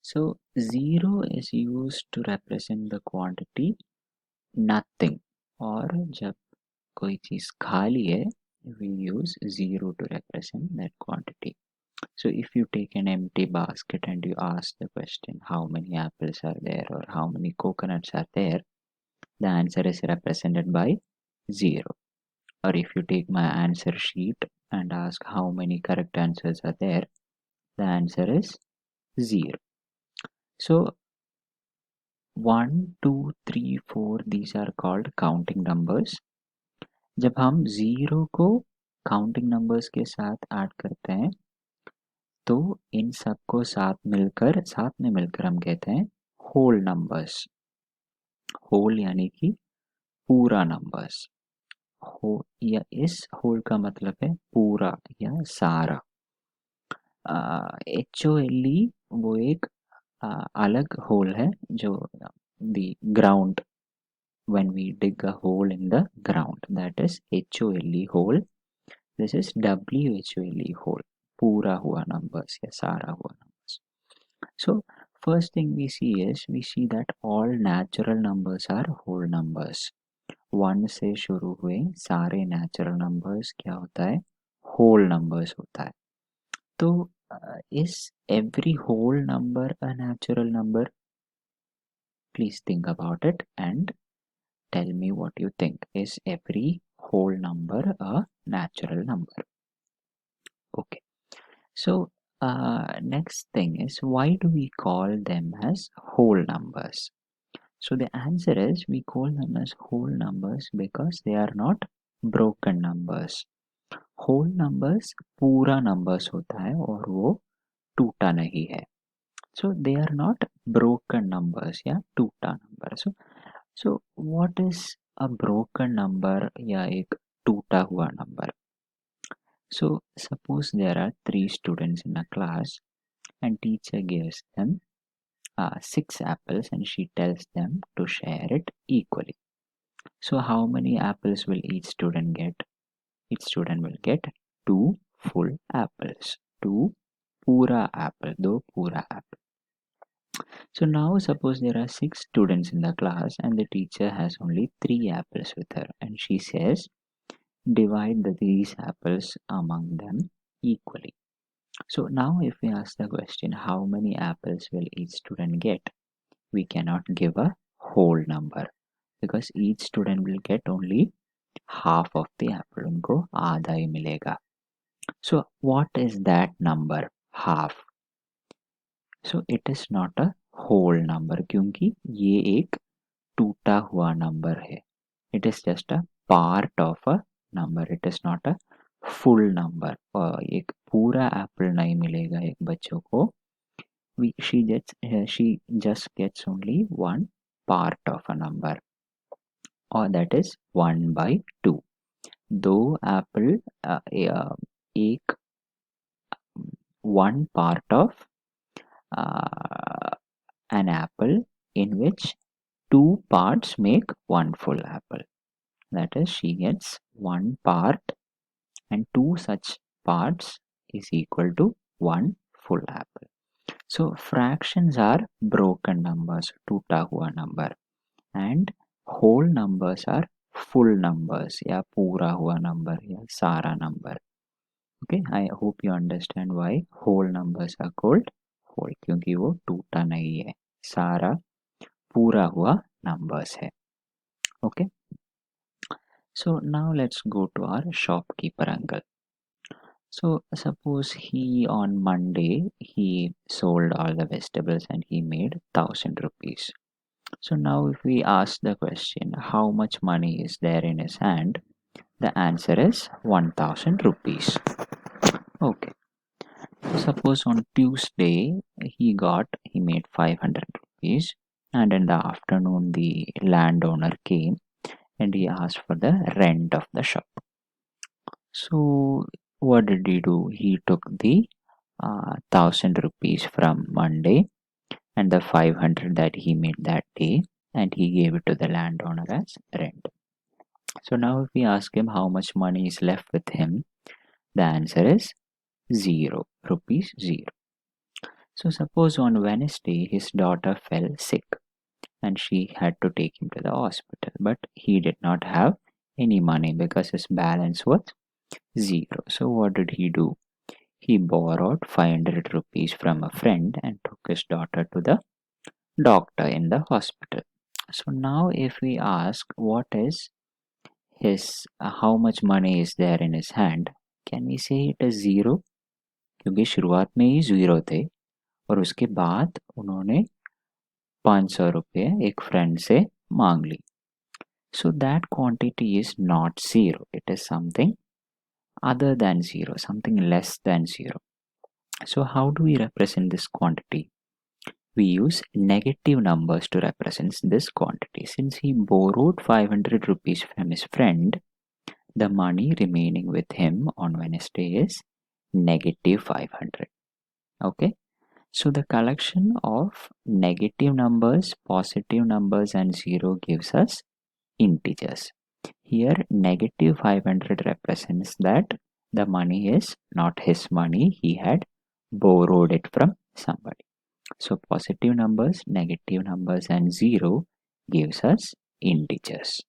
So 0 is used to represent the quantity nothing, और जब कोई चीज़ खाली है we use 0 to represent that quantity. So if you take an empty basket and you ask the question how many apples are there or how many coconuts are there, the answer is represented by 0. Or if you take my answer sheet and ask how many correct answers are there, the answer is 0. So 1, 2, 3, 4 these are called counting numbers. जब हम 0 को counting numbers के साथ add करते हैं तो इन सबको साथ में मिलकर हम कहते हैं होल नंबर्स. होल यानी कि पूरा नंबर्स. हो या इस होल का मतलब है पूरा या सारा. HOLE वो एक अलग होल है जो the ground, when we dig a hole in the ground, that is HOLE hole. This is WHOLE hole, पूरा हुआ numbers या सारा हुआ numbers. So first thing we see that all natural numbers are whole numbers. 1 से शुरू हुए सारे natural numbers क्या होता है, whole numbers होता है. तो is every whole number a natural number? Please think about it and tell me what you think. Is every whole number a natural number? Okay. So next thing is, why do we call them as whole numbers? So the answer is, we call them as whole numbers because they are not broken numbers. Whole numbers पूरा numbers होता है और वो टूटा नहीं है. So they are not broken numbers या टूटा number. So what is a broken number या एक टूटा हुआ number? So suppose there are 3 students in a class and teacher gives them 6 apples and she tells them to share it equally. So how many apples will each student get? Each student will get 2 full apples. 2 pura apple, 2 pura apple. So now suppose there are 6 students in the class and the teacher has only 3 apples with her and she says divide these apples among them equally. So now if we ask the question how many apples will each student get, we cannot give a whole number because each student will get only half of the apple. उनको आधा ही मिलेगा. So what is that number? Half. So it is not a whole number क्योंकि ये एक टूटा हुआ number है. It is just a part of a number. It is not a full number. एक पूरा apple नहीं मिलेगा एक बच्चों को. She just gets only one part of a number, or that is 1 by 2. दो apple एक one part of an apple in which 2 parts make one full apple. That is, she gets 1 part and 2 such parts is equal to 1 full apple. So fractions are broken numbers, टूटा हुआ number, and whole numbers are full numbers या पूरा हुआ number या सारा number. Okay, I hope you understand why whole numbers are called whole, क्योंकि वो टूटा नहीं है, सारा पूरा हुआ numbers है. Okay, so now let's go to our shopkeeper uncle. So suppose he on Monday he sold all the vegetables and he made 1,000 rupees. So now if we ask the question how much money is there in his hand, the answer is 1,000 rupees. Okay. So suppose on Tuesday he made 500 rupees and in the afternoon the landowner came and he asked for the rent of the shop. So what did he do? He took the 1,000 rupees from Monday and the 500 that he made that day and he gave it to the landowner as rent. So now if we ask him how much money is left with him, the answer is 0 rupees 0. So suppose on Wednesday his daughter fell sick and she had to take him to the hospital, but he did not have any money because his balance was 0. So what did he do? He borrowed 500 rupees from a friend and took his daughter to the doctor in the hospital. So now if we ask what is his how much money is there in his hand, can we say it is 0? क्योंकि शुरुआत में ही 0 थे और उसके बाद उन्होंने 500 रुपये एक फ्रेंड से मांग ली. So that quantity is not 0. It is something other than 0, something less than 0. So how do we represent this quantity? We use negative numbers to represent this quantity. Since he borrowed 500 rupees from his friend, the money remaining with him on Wednesday is negative 500. Okay, so the collection of negative numbers, positive numbers and 0 gives us integers. Here negative 500 represents that the money is not his money, he had borrowed it from somebody. So positive numbers, negative numbers and 0 gives us integers.